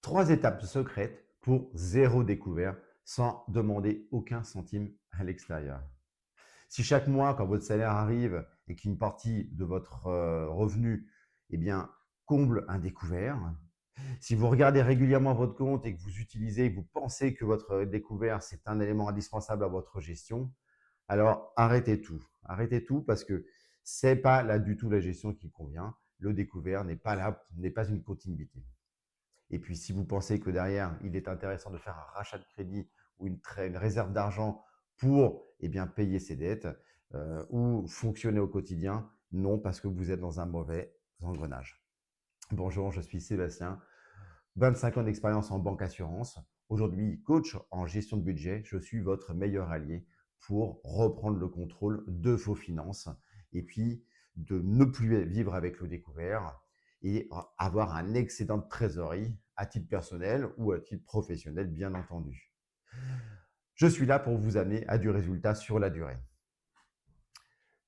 3 étapes secrètes pour zéro découvert sans demander aucun centime à l'extérieur. Si chaque mois, quand votre salaire arrive et qu'une partie de votre revenu eh bien, comble un découvert, si vous regardez régulièrement votre compte et que vous utilisez, vous pensez que votre découvert, c'est un élément indispensable à votre gestion, alors arrêtez tout. Arrêtez tout parce que c'est pas là du tout la gestion qui convient. Le découvert n'est pas là, n'est pas une continuité. Et puis, si vous pensez que derrière, il est intéressant de faire un rachat de crédit ou une réserve d'argent pour eh bien, payer ses dettes ou fonctionner au quotidien, non, parce que vous êtes dans un mauvais engrenage. Bonjour, je suis Sébastien, 25 ans d'expérience en banque assurance. Aujourd'hui, coach en gestion de budget, je suis votre meilleur allié pour reprendre le contrôle de vos finances et puis de ne plus vivre avec le découvert et avoir un excédent de trésorerie à titre personnel ou à titre professionnel, bien entendu. Je suis là pour vous amener à du résultat sur la durée.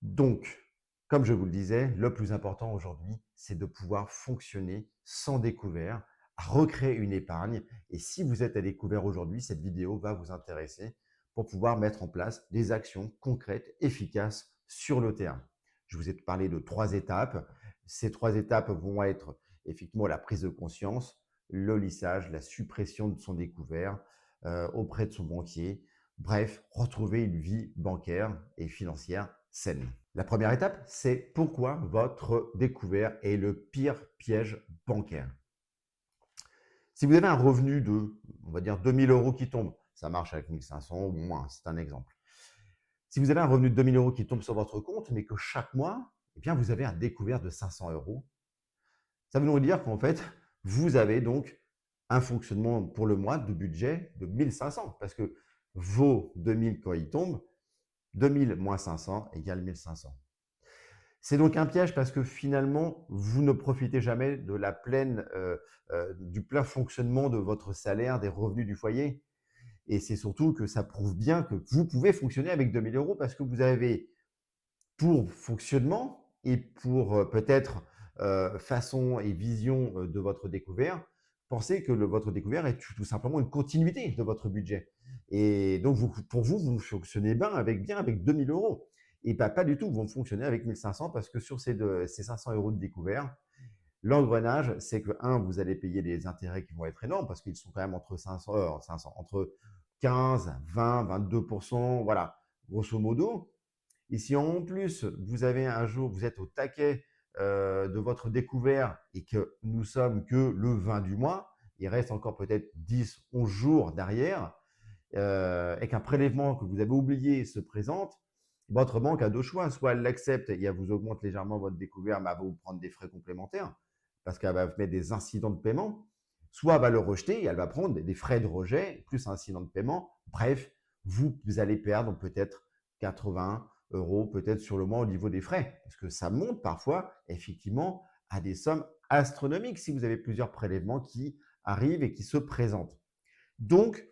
Donc, comme je vous le disais, le plus important aujourd'hui, c'est de pouvoir fonctionner sans découvert, à recréer une épargne. Et si vous êtes à découvert aujourd'hui, cette vidéo va vous intéresser pour pouvoir mettre en place des actions concrètes, efficaces sur le terrain. Je vous ai parlé de 3 étapes. Ces 3 étapes vont être effectivement la prise de conscience, le lissage, la suppression de son découvert auprès de son banquier. Bref, retrouver une vie bancaire et financière saine. La première étape, c'est pourquoi votre découvert est le pire piège bancaire. Si vous avez un revenu de, on va dire, 2 000 € qui tombe, ça marche avec 1 500 ou moins, c'est un exemple. Si vous avez un revenu de 2 000 € qui tombe sur votre compte, mais que chaque mois, eh bien, vous avez un découvert de 500 €, ça veut donc dire qu'en fait, vous avez donc un fonctionnement pour le mois de budget de 1 500 parce que vos 2 000 quand ils tombent, 2 000 moins 500 égale 1 500. C'est donc un piège parce que finalement, vous ne profitez jamais de du plein fonctionnement de votre salaire, des revenus du foyer. Et c'est surtout que ça prouve bien que vous pouvez fonctionner avec 2 000 € parce que vous avez pour fonctionnement et pour peut-être façon et vision de votre découvert, pensez que votre découvert est tout simplement une continuité de votre budget. Et donc, pour vous, vous fonctionnez bien avec 2 000 €. Et pas du tout, vous vont fonctionner avec 1 500 parce que sur ces 500 € de découvert, l'engrenage, c'est que, un, vous allez payer des intérêts qui vont être énormes parce qu'ils sont quand même entre 500, entre 15, 20, 22%, voilà, grosso modo. Et si en plus, vous avez un jour, vous êtes au taquet de votre découvert et que nous sommes que le 20 du mois, il reste encore peut-être 10, 11 jours derrière, et qu'un prélèvement que vous avez oublié se présente, votre banque a deux choix. Soit elle l'accepte et elle vous augmente légèrement votre découvert, mais elle va vous prendre des frais complémentaires parce qu'elle va vous mettre des incidents de paiement. Soit elle va le rejeter et elle va prendre des frais de rejet plus incidents de paiement. Bref, vous allez perdre peut-être 80 € peut-être sur le mois au niveau des frais. Parce que ça monte parfois, effectivement, à des sommes astronomiques si vous avez plusieurs prélèvements qui arrivent et qui se présentent. Donc,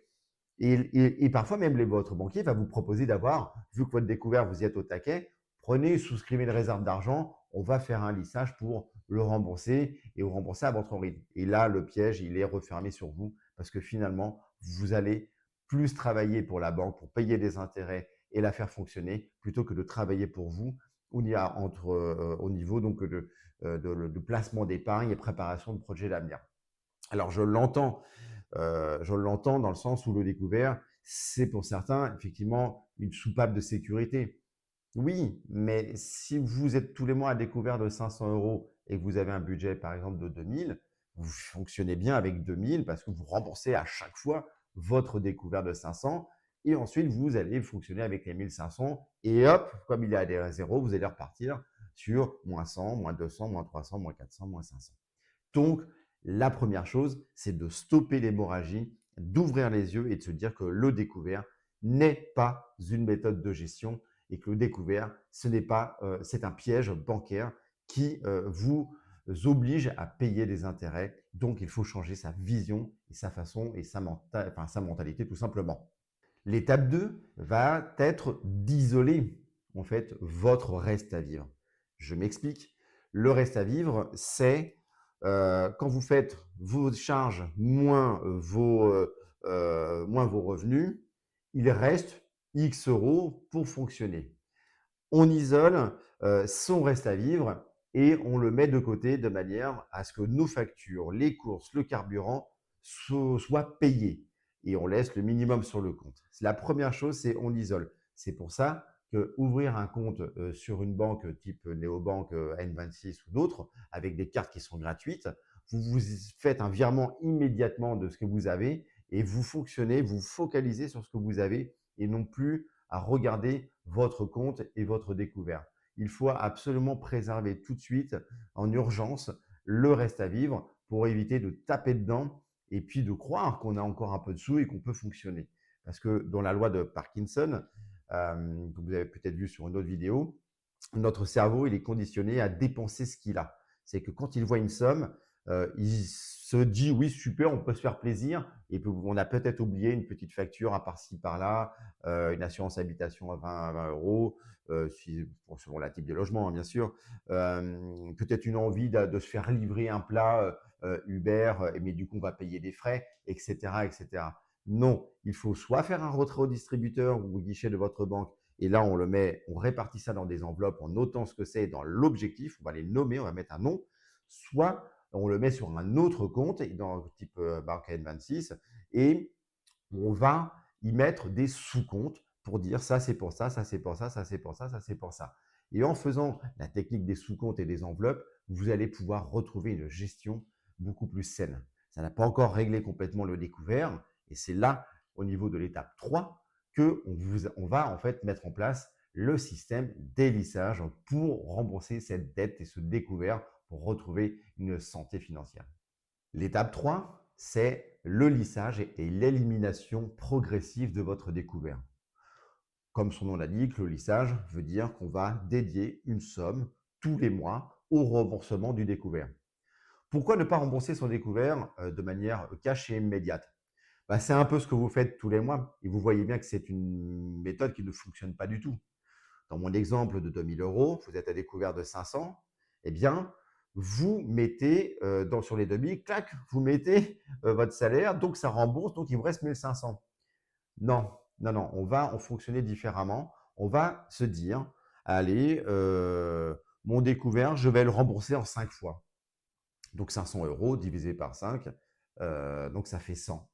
et parfois même votre banquier va vous proposer d'avoir, vu que votre découvert, vous y êtes au taquet, prenez, souscrivez une réserve d'argent, on va faire un lissage pour le rembourser et vous rembourser à votre rythme. Et là, le piège, il est refermé sur vous parce que finalement, vous allez plus travailler pour la banque, pour payer des intérêts et la faire fonctionner, plutôt que de travailler pour vous au niveau donc de placement d'épargne et préparation de projets d'avenir. Alors, je l'entends dans le sens où le découvert, c'est pour certains effectivement une soupape de sécurité. Oui, mais si vous êtes tous les mois à découvert de 500 € et que vous avez un budget par exemple de 2000, vous fonctionnez bien avec 2000 parce que vous remboursez à chaque fois votre découvert de 500 et ensuite vous allez fonctionner avec les 1500 et hop, comme il y a des zéros, vous allez repartir sur moins 100, moins 200, moins 300, moins 400, moins 500. Donc, la première chose, c'est de stopper l'hémorragie, d'ouvrir les yeux et de se dire que le découvert n'est pas une méthode de gestion et que le découvert, c'est un piège bancaire qui vous oblige à payer des intérêts. Donc, il faut changer sa vision et sa façon et sa mentalité tout simplement. L'étape 2 va être d'isoler en fait votre reste à vivre. Je m'explique. Le reste à vivre, c'est quand vous faites vos charges moins vos revenus, il reste X euros pour fonctionner. On isole son reste à vivre et on le met de côté de manière à ce que nos factures, les courses, le carburant soient payés et on laisse le minimum sur le compte. La première chose, c'est on isole. C'est pour ça que ouvrir un compte sur une banque type Néobank, N26 ou d'autres, avec des cartes qui sont gratuites, vous faites un virement immédiatement de ce que vous avez et vous fonctionnez, vous focalisez sur ce que vous avez et non plus à regarder votre compte et votre découvert. Il faut absolument préserver tout de suite, en urgence, le reste à vivre pour éviter de taper dedans et puis de croire qu'on a encore un peu de sous et qu'on peut fonctionner. Parce que dans la loi de Parkinson, que vous avez peut-être vu sur une autre vidéo, notre cerveau, il est conditionné à dépenser ce qu'il a. C'est que quand il voit une somme, il se dit oui, super, on peut se faire plaisir. Et puis, on a peut-être oublié une petite facture à par-ci, par-là, une assurance habitation à 20 euros, selon la type de logement, hein, bien sûr. Peut-être une envie de se faire livrer un plat Uber, mais du coup, on va payer des frais, etc., etc. Non, il faut soit faire un retrait au distributeur ou au guichet de votre banque et là, on le met, on répartit ça dans des enveloppes en notant ce que c'est dans l'objectif. On va les nommer, on va mettre un nom. Soit on le met sur un autre compte, dans le type banque N26, et on va y mettre des sous-comptes pour dire ça c'est pour ça, ça c'est pour ça, ça c'est pour ça, ça c'est pour ça. Et en faisant la technique des sous-comptes et des enveloppes, vous allez pouvoir retrouver une gestion beaucoup plus saine. Ça n'a pas encore réglé complètement le découvert, et c'est là, au niveau de l'étape 3, qu'on va en fait mettre en place le système des lissages pour rembourser cette dette et ce découvert pour retrouver une santé financière. L'étape 3, c'est le lissage et l'élimination progressive de votre découvert. Comme son nom l'indique, le lissage veut dire qu'on va dédier une somme tous les mois au remboursement du découvert. Pourquoi ne pas rembourser son découvert de manière cash et immédiate? C'est un peu ce que vous faites tous les mois et vous voyez bien que c'est une méthode qui ne fonctionne pas du tout. Dans mon exemple de 2000 euros, vous êtes à découvert de 500, eh bien, vous mettez sur les 2000, clac, vous mettez votre salaire, donc ça rembourse, donc il vous reste 1500. Non, non, non, on va en fonctionner différemment. On va se dire, allez, mon découvert, je vais le rembourser en 5 fois. Donc 500 euros divisé par 5, donc ça fait 100.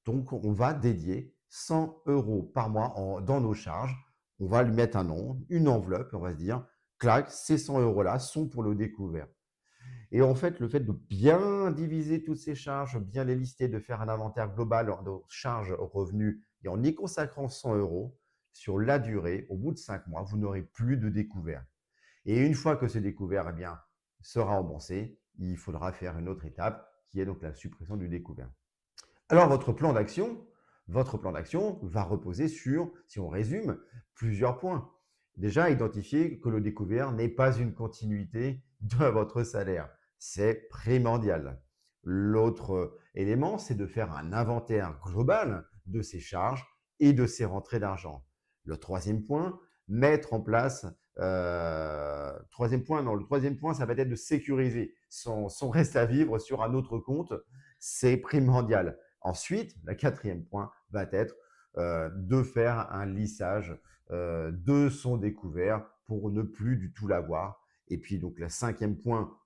Donc on va dédier 100 euros par mois dans nos charges. On va lui mettre un nom, une enveloppe, et on va se dire, clac, ces 100 euros-là sont pour le découvert. Et en fait, le fait de bien diviser toutes ces charges, bien les lister, de faire un inventaire global de charges, revenus, et en y consacrant 100 euros, sur la durée, au bout de 5 mois, vous n'aurez plus de découvert. Et une fois que ce découvert eh bien, sera remboursé, il faudra faire une autre étape qui est donc la suppression du découvert. Alors, votre plan d'action va reposer sur, si on résume, plusieurs points. Déjà, identifier que le découvert n'est pas une continuité de votre salaire. C'est primordial. L'autre élément, c'est de faire un inventaire global de ses charges et de ses rentrées d'argent. Le troisième point, mettre en place le troisième point, ça va être de sécuriser son reste à vivre sur un autre compte. C'est primordial. Ensuite, le quatrième point va être de faire un lissage de son découvert pour ne plus du tout l'avoir. Et puis, donc, le cinquième point,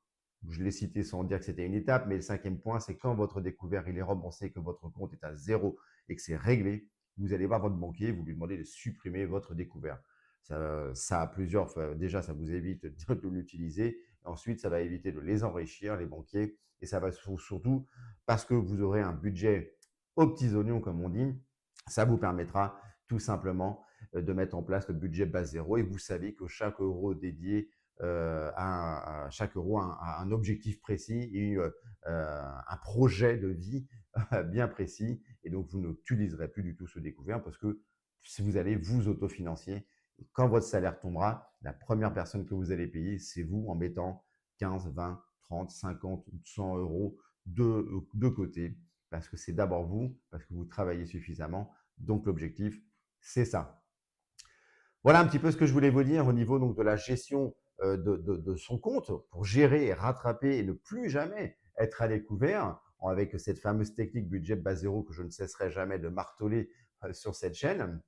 je l'ai cité sans dire que c'était une étape, mais le cinquième point, c'est quand votre découvert il est remboursé, que votre compte est à zéro et que c'est réglé, vous allez voir votre banquier, vous lui demandez de supprimer votre découvert. Ça a plusieurs, déjà, ça vous évite de l'utiliser. Ensuite, ça va éviter de les enrichir, les banquiers, et ça va surtout, parce que vous aurez un budget aux petits oignons, comme on dit, ça vous permettra tout simplement de mettre en place le budget base zéro et vous savez que chaque euro dédié chaque euro a un objectif précis et un projet de vie bien précis et donc vous n'utiliserez plus du tout ce découvert parce que si vous allez vous autofinancer, quand votre salaire tombera, la première personne que vous allez payer, c'est vous en mettant 15, 20, 30, 50, 100 euros de côté parce que c'est d'abord vous, parce que vous travaillez suffisamment. Donc l'objectif, c'est ça. Voilà un petit peu ce que je voulais vous dire au niveau donc, de la gestion de son compte pour gérer et rattraper et ne plus jamais être à découvert avec cette fameuse technique budget base zéro que je ne cesserai jamais de marteler sur cette chaîne.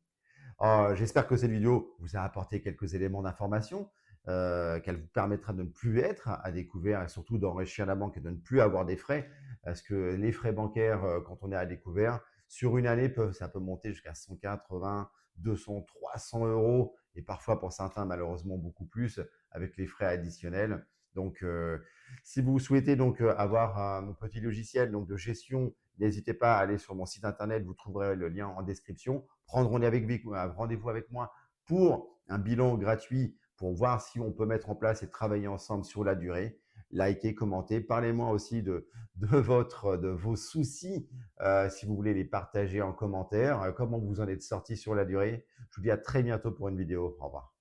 J'espère que cette vidéo vous a apporté quelques éléments d'information, qu'elle vous permettra de ne plus être à découvert et surtout d'enrichir la banque et de ne plus avoir des frais. Parce que les frais bancaires, quand on est à découvert, sur une année, ça peut monter jusqu'à 180, 200, 300 euros et parfois pour certains, malheureusement, beaucoup plus avec les frais additionnels. Donc, si vous souhaitez donc avoir mon petit logiciel donc, de gestion, n'hésitez pas à aller sur mon site internet, vous trouverez le lien en description. Prendre rendez-vous avec moi pour un bilan gratuit pour voir si on peut mettre en place et travailler ensemble sur la durée. Likez, commentez, parlez-moi aussi de vos soucis, si vous voulez les partager en commentaire, comment vous en êtes sorti sur la durée. Je vous dis à très bientôt pour une vidéo. Au revoir.